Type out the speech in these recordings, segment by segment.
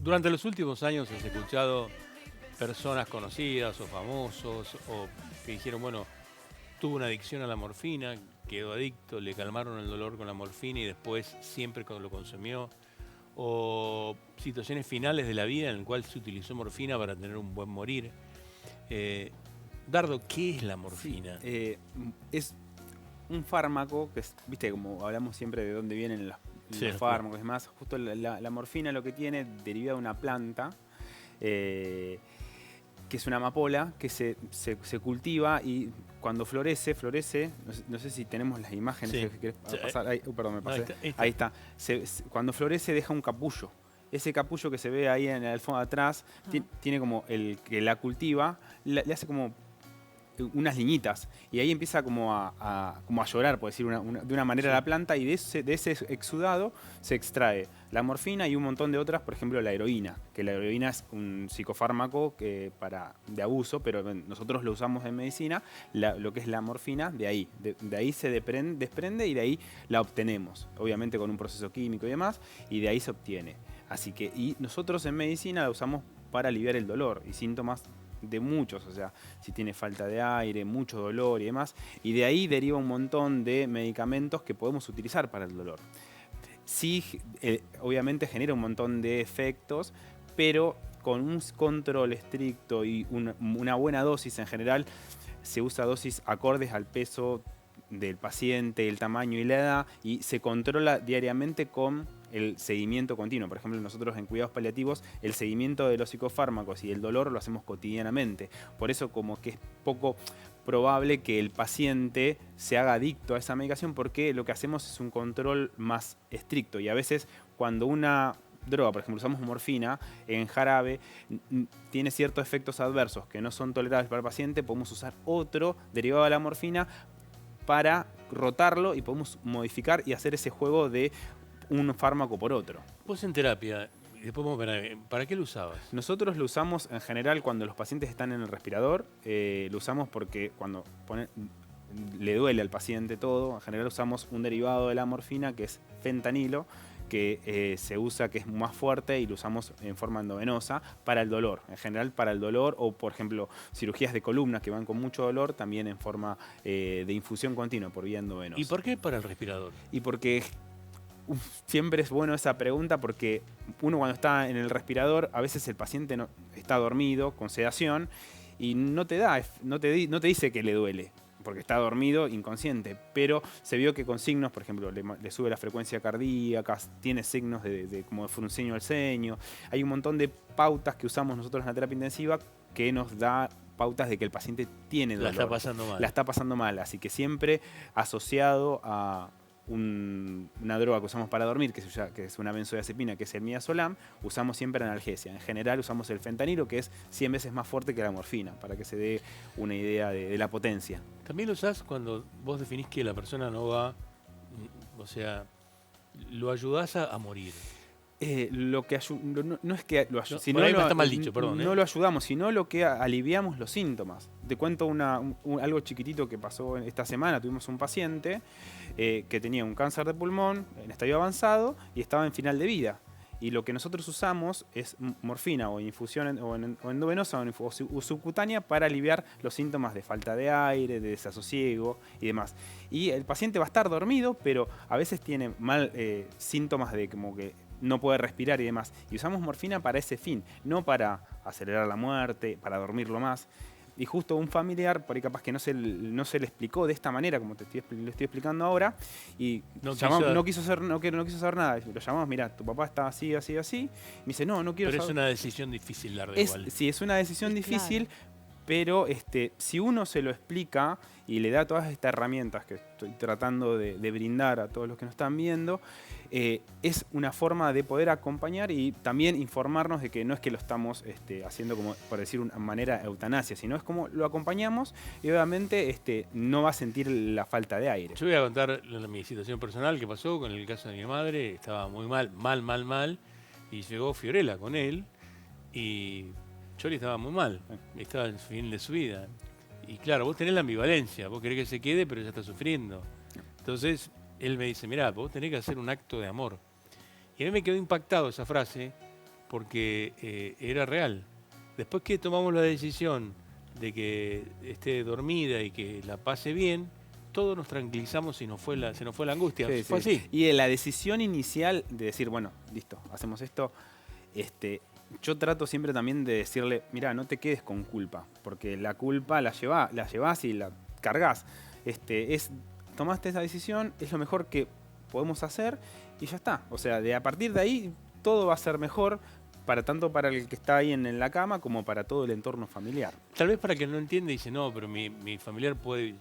Durante los últimos años has escuchado personas conocidas o famosos o que dijeron, bueno, tuvo una adicción a la morfina, quedó adicto, le calmaron el dolor con la morfina y después siempre lo consumió. O situaciones finales de la vida en las cuales se utilizó morfina para tener un buen morir. Eh, Dardo, ¿qué es la Sí, morfina? es un fármaco que es, viste, como hablamos siempre de dónde vienen los Cierto. fármacos y demás, justo la morfina lo que tiene derivada de una planta, eh, que es una amapola, que se cultiva y cuando florece, no sé si tenemos las imágenes Sí. que querés Sí, pasar, ahí, perdón, me no, ahí pasé, está, ahí ahí está. está, cuando florece deja un capullo. Ese capullo que se ve ahí en el fondo de atrás tiene como el que la cultiva, le hace como unas liñitas y ahí empieza como como a llorar, por decir de una manera Sí. la planta y de ese exudado se extrae la morfina y un montón de otras, por ejemplo la heroína, que la heroína es un psicofármaco de abuso, pero nosotros lo usamos en medicina, lo que es la morfina, de ahí se desprende y de ahí la obtenemos, obviamente con un proceso químico y demás, y de ahí se obtiene. Así que, y nosotros en medicina la usamos para aliviar el dolor y síntomas de muchos, o sea, si tiene falta de aire, mucho dolor y demás, y de ahí deriva un montón de medicamentos que podemos utilizar para el dolor. Sí, obviamente genera un montón de efectos, pero con un control estricto y una buena dosis en general, se usa dosis acordes al peso del paciente, el tamaño y la edad, y se controla diariamente con el seguimiento continuo. Por ejemplo, nosotros en cuidados paliativos, el seguimiento de los psicofármacos y el dolor lo hacemos cotidianamente. Por eso como que es poco probable que el paciente se haga adicto a esa medicación porque lo que hacemos es un control más estricto y a veces cuando una droga, por ejemplo, usamos morfina en jarabe, tiene ciertos efectos adversos que no son tolerables para el paciente, podemos usar otro derivado de la morfina para rotarlo y podemos modificar y hacer ese juego de un fármaco por otro. Vos en terapia, y después vamos a ver, ¿para qué lo usabas? Nosotros lo usamos en general cuando los pacientes están en el respirador, lo usamos porque cuando le duele al paciente todo, en general usamos un derivado de la morfina que es fentanilo, que se usa, que es más fuerte y lo usamos en forma endovenosa para el dolor. En general para el dolor o, por ejemplo, cirugías de columna que van con mucho dolor, también en forma de infusión continua por vía ¿Y endovenosa. por qué para el respirador? Y porque siempre es bueno esa pregunta porque uno cuando está en el respirador, a veces el paciente no, está dormido, con sedación, y no te dice que le duele, porque está dormido, inconsciente, pero se vio que con signos, por ejemplo, le sube la frecuencia cardíaca, tiene signos como de fruncimiento al ceño, hay un montón de pautas que usamos nosotros en la terapia intensiva que nos da pautas de que el paciente tiene La está dolor, pasando mal. la está pasando mal, así que siempre asociado a una droga que usamos para dormir, que es una benzodiazepina, que es el midazolam, usamos siempre analgesia. En general usamos el fentanilo, que es 100 veces más fuerte que la morfina, para que se dé una idea de la potencia. También lo usás cuando vos definís que la persona no va, o sea, lo ayudás a morir. Lo que no es que lo No, ayudamos, por ahí está mal dicho, perdón. no lo ayudamos, sino lo que aliviamos los síntomas. Te cuento algo chiquitito que pasó esta semana. Tuvimos un paciente que tenía un cáncer de pulmón en estadio avanzado y estaba en final de vida. Y lo que nosotros usamos es morfina o infusión o endovenosa o subcutánea para aliviar los síntomas de falta de aire, de desasosiego y demás. Y el paciente va a estar dormido, pero a veces tiene síntomas de como que no puede respirar y demás. Y usamos morfina para ese fin, no para acelerar la muerte, para dormirlo más. Y justo un familiar, por ahí capaz que no se le explicó de esta manera, como lo estoy explicando ahora, y no quiso saber nada. Lo llamamos, mira, tu papá está así, así, así. Me dice, no quiero Pero saber. es una decisión difícil, Dardo, igual. Sí, es una decisión difícil, Claro. pero si uno se lo explica y le da todas estas herramientas que estoy tratando de brindar a todos los que nos están viendo, es una forma de poder acompañar y también informarnos de que no es que lo estamos haciendo como, por decir una manera, eutanasia, sino es como lo acompañamos y obviamente no va a sentir la falta de aire. Yo voy a contar mi situación personal que pasó con el caso de mi madre. Estaba muy mal. Y llegó Fiorella con él y Chori estaba muy mal. Estaba en el fin de su vida. Y claro, vos tenés la ambivalencia. Vos querés que se quede, pero ella está sufriendo. Entonces, él me dice, mirá, vos tenés que hacer un acto de amor. Y a mí me quedó impactado esa frase, porque era real. Después que tomamos la decisión de que esté dormida y que la pase bien, todos nos tranquilizamos y se nos fue la angustia. Sí, Fue sí. así. Y de la decisión inicial de decir, bueno, listo, hacemos esto, yo trato siempre también de decirle, mirá, no te quedes con culpa, porque la culpa la llevás y la cargas. Tomaste esa decisión, es lo mejor que podemos hacer y ya está. O sea, a partir de ahí todo va a ser mejor, tanto para el que está ahí en la cama como para todo el entorno familiar. Tal vez para quien no entiende dice, no, pero mi familiar puede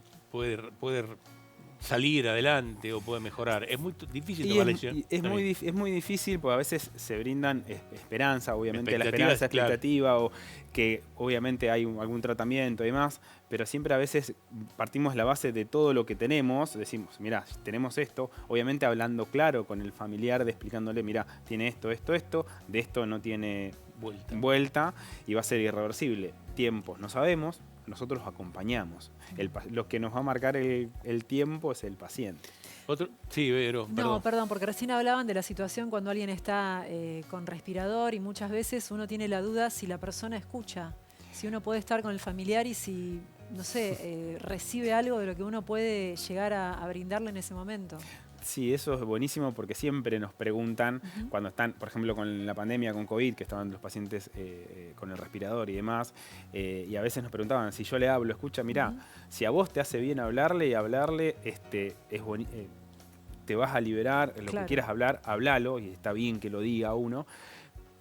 salir adelante o puede mejorar. Es muy difícil tomar la decisión. Es muy difícil porque a veces se brindan esperanza, obviamente la Expectativas, esperanza, claro. expectativa, o que obviamente hay algún tratamiento y demás, pero siempre a veces partimos la base de todo lo que tenemos, decimos, mirá, tenemos esto, obviamente hablando claro con el familiar, explicándole, mirá, tiene esto, de esto no tiene vuelta y va a ser irreversible. Tiempos no sabemos, nosotros acompañamos. Lo que nos va a marcar el tiempo es el paciente. Sí, Vero, perdón. No, perdón, porque recién hablaban de la situación cuando alguien está con respirador y muchas veces uno tiene la duda si la persona escucha, si uno puede estar con el familiar y si, no sé, recibe algo de lo que uno puede llegar a brindarle en ese momento. Sí, eso es buenísimo porque siempre nos preguntan cuando están, por ejemplo, con la pandemia, con COVID, que estaban los pacientes con el respirador y demás, y a veces nos preguntaban, si yo le hablo, escucha, mirá, si a vos te hace bien hablarle y hablarle, te vas a liberar, lo que quieras hablar, hablalo, y está bien que lo diga uno.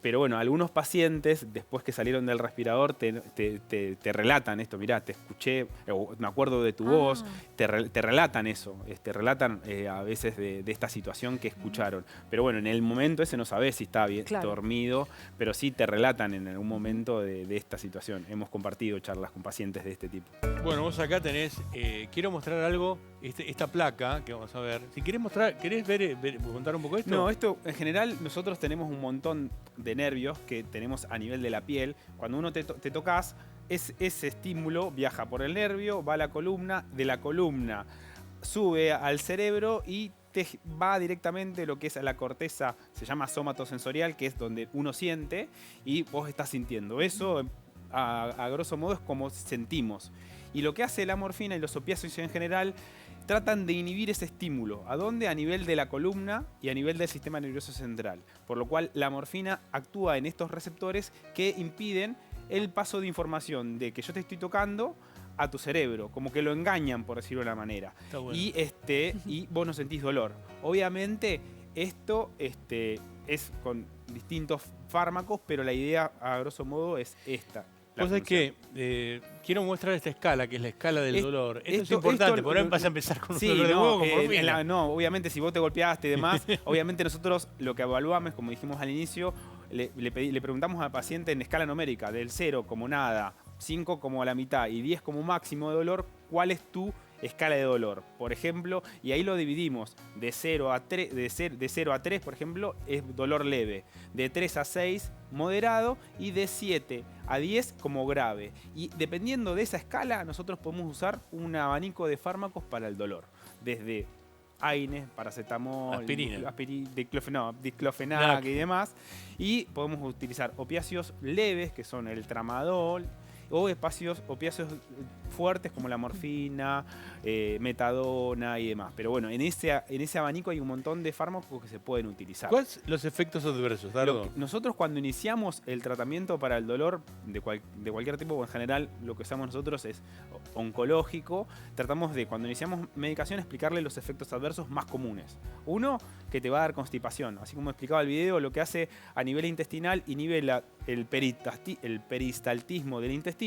Pero bueno, algunos pacientes, después que salieron del respirador, te relatan esto, mirá, te escuché, me acuerdo de tu voz, te relatan eso, relatan a veces de esta situación que escucharon. Pero bueno, en el momento ese no sabés si está bien dormido, pero sí te relatan en algún momento de esta situación. Hemos compartido charlas con pacientes de este tipo. Bueno, vos acá tenés, quiero mostrar algo, esta placa que vamos a ver. Si querés mostrar, ¿querés contar un poco esto? No, esto en general nosotros tenemos un montón de nervios que tenemos a nivel de la piel. Cuando uno te tocas, ese estímulo viaja por el nervio, va a la columna, de la columna sube al cerebro y te va directamente lo que es a la corteza, se llama somatosensorial, que es donde uno siente y vos estás sintiendo. Eso, a grosso modo, es como sentimos. Y lo que hace la morfina y los opiáceos en general tratan de inhibir ese estímulo. ¿A dónde? A nivel de la columna y a nivel del sistema nervioso central. Por lo cual la morfina actúa en estos receptores que impiden el paso de información de que yo te estoy tocando a tu cerebro, como que lo engañan, por decirlo de una manera. Está bueno. Y vos no sentís dolor. Obviamente esto es con distintos fármacos, pero la idea a grosso modo es esta. Vos sabés que quiero mostrar esta escala, que es la escala del dolor. Esto es importante, porque no vas a empezar con un dolor de huevo con morfina. No, obviamente si vos te golpeaste y demás, obviamente nosotros lo que evaluamos, como dijimos al inicio, le preguntamos al paciente en escala numérica, del 0 como nada, 5 como la mitad y 10 como máximo de dolor, ¿cuál es tu escala de dolor? Por ejemplo, y ahí lo dividimos de 0 a 3, de 0 a 3, por ejemplo, es dolor leve, de 3 a 6 moderado y de 7 a 10 como grave. Y dependiendo de esa escala, nosotros podemos usar un abanico de fármacos para el dolor, desde AINES, paracetamol, aspirina, diclofenac y demás, y podemos utilizar opiáceos leves, que son el tramadol, o opiáceos fuertes como la morfina, metadona y demás. Pero bueno, en ese abanico hay un montón de fármacos que se pueden utilizar. ¿Cuáles son los efectos adversos, Dardo? Nosotros cuando iniciamos el tratamiento para el dolor de cualquier tipo, o en general lo que usamos nosotros es oncológico, tratamos de, cuando iniciamos medicación, explicarle los efectos adversos más comunes. Uno, que te va a dar constipación. Así como explicaba el video, lo que hace a nivel intestinal inhibe el peristaltismo del intestino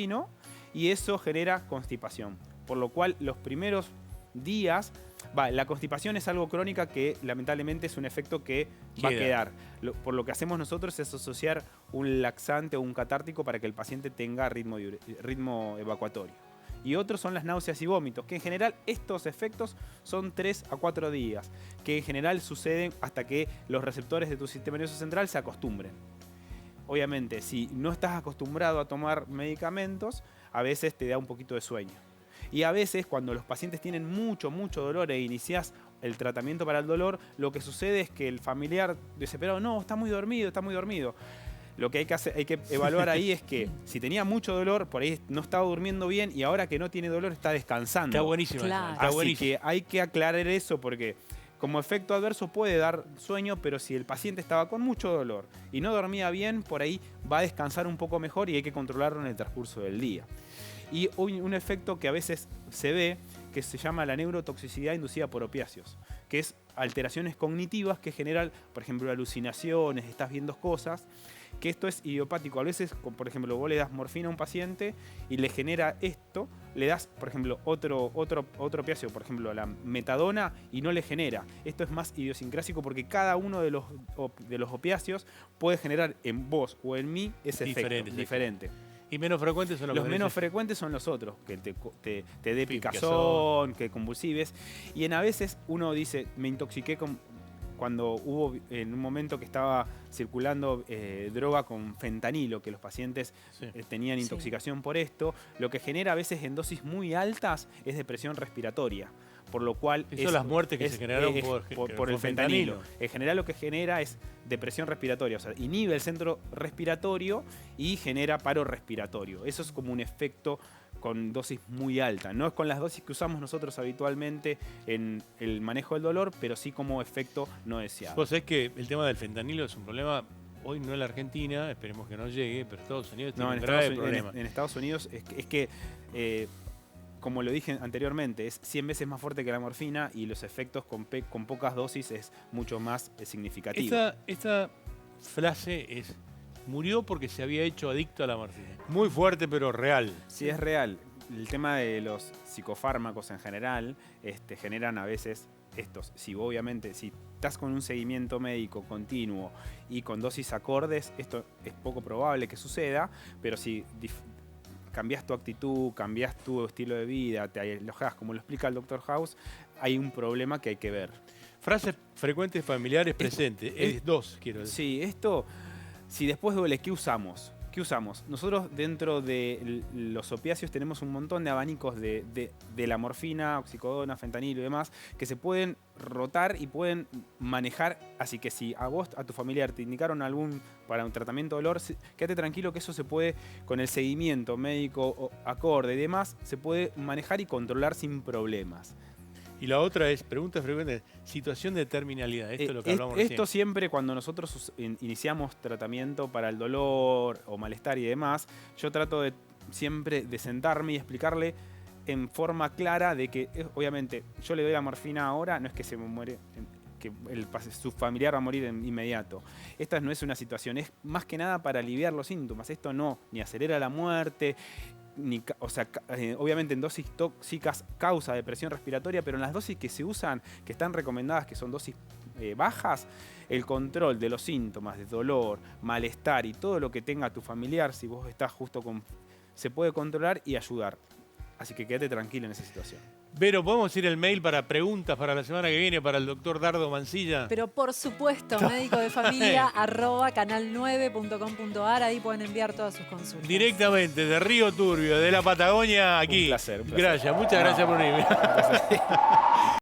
y eso genera constipación. Por lo cual los primeros días, la constipación es algo crónica que lamentablemente es un efecto que va a quedar. Por lo que hacemos nosotros es asociar un laxante o un catártico para que el paciente tenga ritmo evacuatorio. Y otros son las náuseas y vómitos, que en general estos efectos son 3 a 4 días, que en general suceden hasta que los receptores de tu sistema nervioso central se acostumbren. Obviamente, si no estás acostumbrado a tomar medicamentos, a veces te da un poquito de sueño. Y a veces, cuando los pacientes tienen mucho dolor e iniciás el tratamiento para el dolor, lo que sucede es que el familiar desesperado, no, está muy dormido. Lo que hay que evaluar ahí es que si tenía mucho dolor, por ahí no estaba durmiendo bien y ahora que no tiene dolor está descansando. Está buenísimo. Claro. Está Así buenísimo. que hay que aclarar eso porque como efecto adverso puede dar sueño, pero si el paciente estaba con mucho dolor y no dormía bien, por ahí va a descansar un poco mejor y hay que controlarlo en el transcurso del día. Y un efecto que a veces se ve, que se llama la neurotoxicidad inducida por opiáceos, que es alteraciones cognitivas que generan, por ejemplo, alucinaciones, estás viendo cosas, que esto es idiopático. A veces, por ejemplo, vos le das morfina a un paciente y le genera esto, le das, por ejemplo, otro opiáceo, por ejemplo, la metadona, y no le genera. Esto es más idiosincrásico porque cada uno de los opiáceos puede generar en vos o en mí ese efecto diferente. Y menos frecuentes son Los menos frecuentes son los otros, que te dé picazón, que convulsives. Y a veces uno dice, me intoxiqué cuando hubo en un momento que estaba circulando droga con fentanilo, que los pacientes tenían intoxicación por esto. Lo que genera a veces en dosis muy altas es depresión respiratoria. Por lo cual son las muertes que se generaron por el fentanilo. En general lo que genera es depresión respiratoria, o sea, inhibe el centro respiratorio y genera paro respiratorio. Eso es como un efecto con dosis muy alta. No es con las dosis que usamos nosotros habitualmente en el manejo del dolor, pero sí como efecto no deseado. Vos sabés que el tema del fentanilo es un problema, hoy no en la Argentina, esperemos que no llegue, pero Estados Unidos tiene un grave problema. En Estados Unidos es que como lo dije anteriormente, es 100 veces más fuerte que la morfina y los efectos con pocas dosis es mucho más significativo. Esta frase es, murió porque se había hecho adicto a la morfina. Muy fuerte, pero real. Sí, es real. El tema de los psicofármacos en general generan a veces estos. Si estás con un seguimiento médico continuo y con dosis acordes, esto es poco probable que suceda, pero si cambias tu actitud, cambias tu estilo de vida, te alojas, como lo explica el Dr. House, hay un problema que hay que ver. Frases frecuentes familiares presentes. Es dos, quiero decir. Sí, si después duele, ¿qué usamos? ¿Qué usamos? Nosotros dentro de los opiáceos tenemos un montón de abanicos de la morfina, oxicodona, fentanilo y demás, que se pueden rotar y pueden manejar. Así que si a vos, a tu familiar, te indicaron para un tratamiento de dolor, quédate tranquilo que eso se puede, con el seguimiento médico acorde y demás, se puede manejar y controlar sin problemas. Y la otra es, preguntas frecuentes, situación de terminalidad. Esto es lo que hablamos recién. Esto siempre cuando nosotros iniciamos tratamiento para el dolor o malestar y demás, yo trato siempre de sentarme y explicarle en forma clara de que, obviamente, yo le doy la morfina ahora, no es que se me muere, que su familiar va a morir de inmediato. Esta no es una situación, es más que nada para aliviar los síntomas. Esto no, ni acelera la muerte, obviamente en dosis tóxicas causa depresión respiratoria, pero en las dosis que se usan, que están recomendadas, que son dosis bajas, el control de los síntomas de dolor, malestar y todo lo que tenga tu familiar, si vos estás se puede controlar y ayudar. Así que quédate tranquilo en esa situación. Vero, ¿podemos ir el mail para preguntas para la semana que viene para el doctor Dardo Mancilla? Pero por supuesto, médico de familia @canal9.com.ar, ahí pueden enviar todas sus consultas. Directamente de Río Turbio, de la Patagonia, aquí. Un placer. Gracias, muchas gracias por venir.